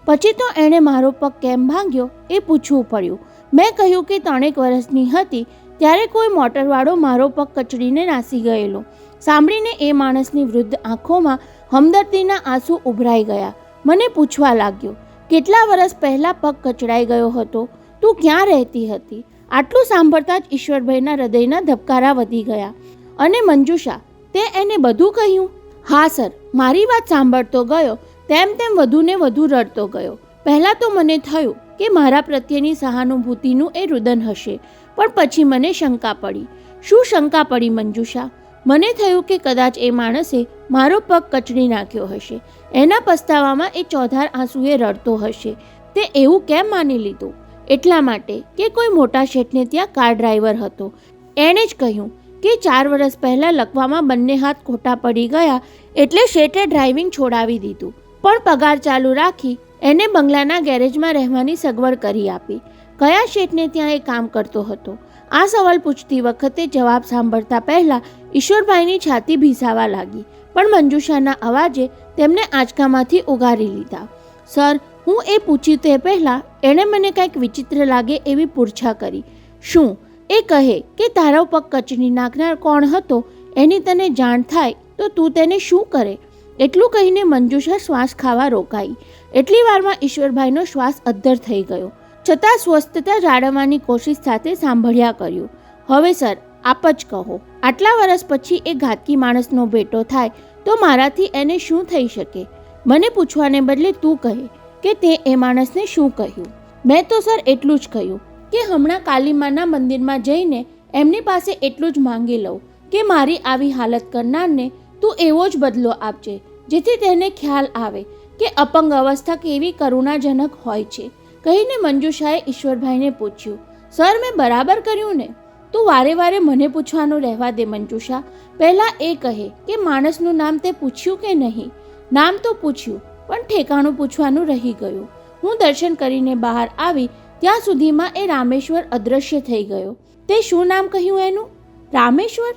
પછી તો એણે મારો પગ કેમ ભાંગ્યો એ પૂછવું પડ્યું. મેં કહ્યું કે 3 વર્ષની હતી ત્યારે કોઈ મોટરવાળો મારો પગ કચડીને નાસી ગયેલો. સાંભળીને એ માણસની વૃદ્ધ આંખોમાં હમદર્દીના આંસુ ઉભરાઈ ગયા. મને પૂછવા લાગ્યો, કેટલા વર્ષ પહેલાં પગ કચડાઈ ગયો હતો? તું ક્યાં રહેતી હતી? આટલું સાંભળતા જ ઈશ્વરભાઈના હૃદયના ધબકારા વધી ગયા. અને મંજુષા, તે એને બધું કહ્યું? હા સર. મારી વાત સાંભળતો ગયો તેમ વધુને વધુ રડતો ગયો. પહેલાં તો મને થયું કે મારા પ્રત્યેની સહાનુભૂતિનું એ રુદન હશે, પણ પછી મને શંકા પડી. શું શંકા પડી મંજુષા? મને થયું કે કદાચ એ માણસે મારો પગ કચડી નાખ્યો હશે. એના પસ્તાવામાં એ ચોધાર આંસુએ રડતો હશે. તે એવું કેમ માની લીધું? એટલા માટે કે કોઈ મોટા શેઠને ત્યાં કાર ડ્રાઈવર હતો. એણે જ કહ્યું કે 4 વર્ષ પહેલાં લકવામાં બંને હાથ ખોટા પડી ગયા એટલે શેઠે ડ્રાઇવિંગ છોડાવી દીધું, પણ પગાર ચાલુ રાખી એને બંગલાના ગેરેજમાં રહેવાની સગવડ કરી આપી. કયા શેઠને ત્યાં એ કામ કરતો હતો? આ સવાલ પૂછતી વખતે જવાબ સાંભળતા પહેલાં ઈશ્વરભાઈની છાતી ભીસાવા લાગી, પણ મંજુષાના અવાજે તેમને આંચકામાંથી ઉગારી લીધા. સર, હું એ પૂછ્યું તે પહેલાં એણે મને કંઈક વિચિત્ર લાગે એવી પૂરછા કરી. શું એ કહે કે તારો પગ કચડી નાખનાર કોણ હતો એની તને જાણ થાય તો તું તેને શું કરે? એટલું કહીને મંજુષા શ્વાસ ખાવા રોકાઈ. એટલી વારમાં ઈશ્વરભાઈનો શ્વાસ અદ્ધર થઈ ગયો, છતાં સ્વસ્થતા જાળવવાની કોશિશ સાથે સાંભળ્યા કર્યું. હવે સર, આપ જ કહો, આટલા વર્ષ પછી એ ઘાતકી માણસનો ભેટો થાય તો મારાથી એને શું થઈ શકે? મને પૂછવાને બદલે તું કહે કે તે એ માણસને શું કહ્યું. મેં તો સર એટલું જ કહ્યું કે હમણાં કાલીમાના મંદિરમાં જઈને એમની પાસે એટલું જ માંગી લઉં કે મારી આવી હાલત કરનારને તું એવો જ બદલો આપજે, જેથી તેને ખ્યાલ આવે કે અપંગ અવસ્થા કેવી કરુણાજનક હોય છે. કહીને મંજુષાએ ઈશ્વરભાઈને પૂછ્યું, સર, મેં બરાબર કર્યું ને? તું વારે વારે મને પૂછવાનું રહેવા દે મંજુષા. પહેલાં એ કહે કે માણસનું નામ તે પૂછ્યું કે નહીં? નામ તો પૂછ્યું, પણ ઠેકાણું પૂછવાનું રહી ગયું. હું દર્શન કરીને બહાર આવી ત્યાં સુધીમાં એ રામેશ્વર અદૃશ્ય થઈ ગયો. તે શું નામ કહ્યું એનું? રામેશ્વર?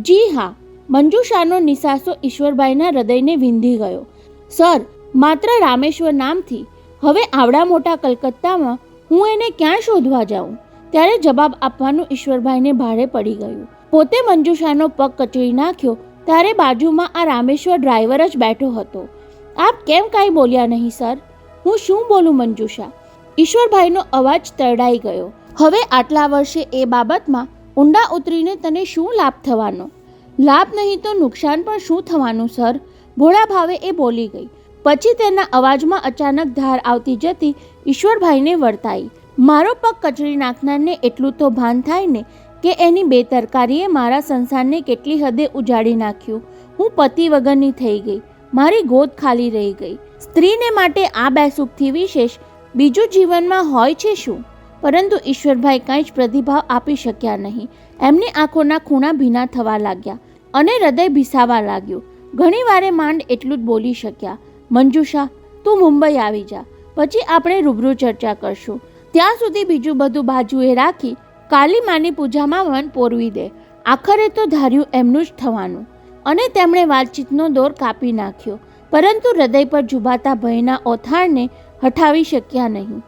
જી હા. મંજુષાનો નિસાસો ઈશ્વરભાઈના હૃદયને વિંધી ગયો. સર, માત્ર રામેશ્વર નામથી હવે આવડા મોટા કલકત્તામાં હું એને ક્યાં શોધવા જાઉં? ત્યારે જવાબ આપવાનું ઈશ્વરભાઈને ભારે પડી ગયું. પોતે મંજુષાનો પગ કચડી નાખ્યો ત્યારે બાજુમાં આ રામેશ્વર ડ્રાઈવર જ બેઠો હતો. આપ કેમ કાંઈ બોલ્યા નહીં સર? હું શું બોલું મંજુષા? ઈશ્વરભાઈનો અવાજ તરડાઈ ગયો. હવે આટલા વર્ષે એ બાબતમાં ઊંડા ઉતરીને તને શું લાભ થવાનો? લાભ નહીં તો નુકસાન પણ શું થવાનું સર? ભોળા ભાવે એ બોલી ગઈ. પછી તેના અવાજમાં અચાનક ધાર આવતી જતી ઈશ્વરભાઈને વર્તાઈ. મારો પગ કચડી નાખનારને એટલું તો ભાન થાય ને કે એની બેદરકારીએ મારા સંસારને કેટલી હદે ઉજાડી નાખ્યું. હું પતિ વગરની થઈ ગઈ. મારી ગોદ ખાલી રહી ગઈ. સ્ત્રીને માટે આ બે સુખથી વિશેષ બીજું જીવનમાં હોય છે શું? પરંતુ ઈશ્વરભાઈ કાંઈ જ પ્રતિભાવ આપી શક્યા નહીં. એમની આંખોના ખૂણા ભીના થવા લાગ્યા અને હૃદય ભીસાવા લાગ્યું. ઘણી વારે માંડ એટલું જ બોલી શક્યા, મંજુષા, તું મુંબઈ આવી જા, પછી આપણે રૂબરૂ ચર્ચા કરશું. ત્યાં સુધી બીજું બધું બાજુએ રાખી કાલી માની પૂજામાં મન પોરવી દે. આખરે તો ધાર્યું એમનું જ થવાનું. અને તેમણે વાતચીતનો દોર કાપી નાખ્યો, પરંતુ હૃદય પર જુબાતા ભયના ઓથારને હટાવી શક્યા નહીં.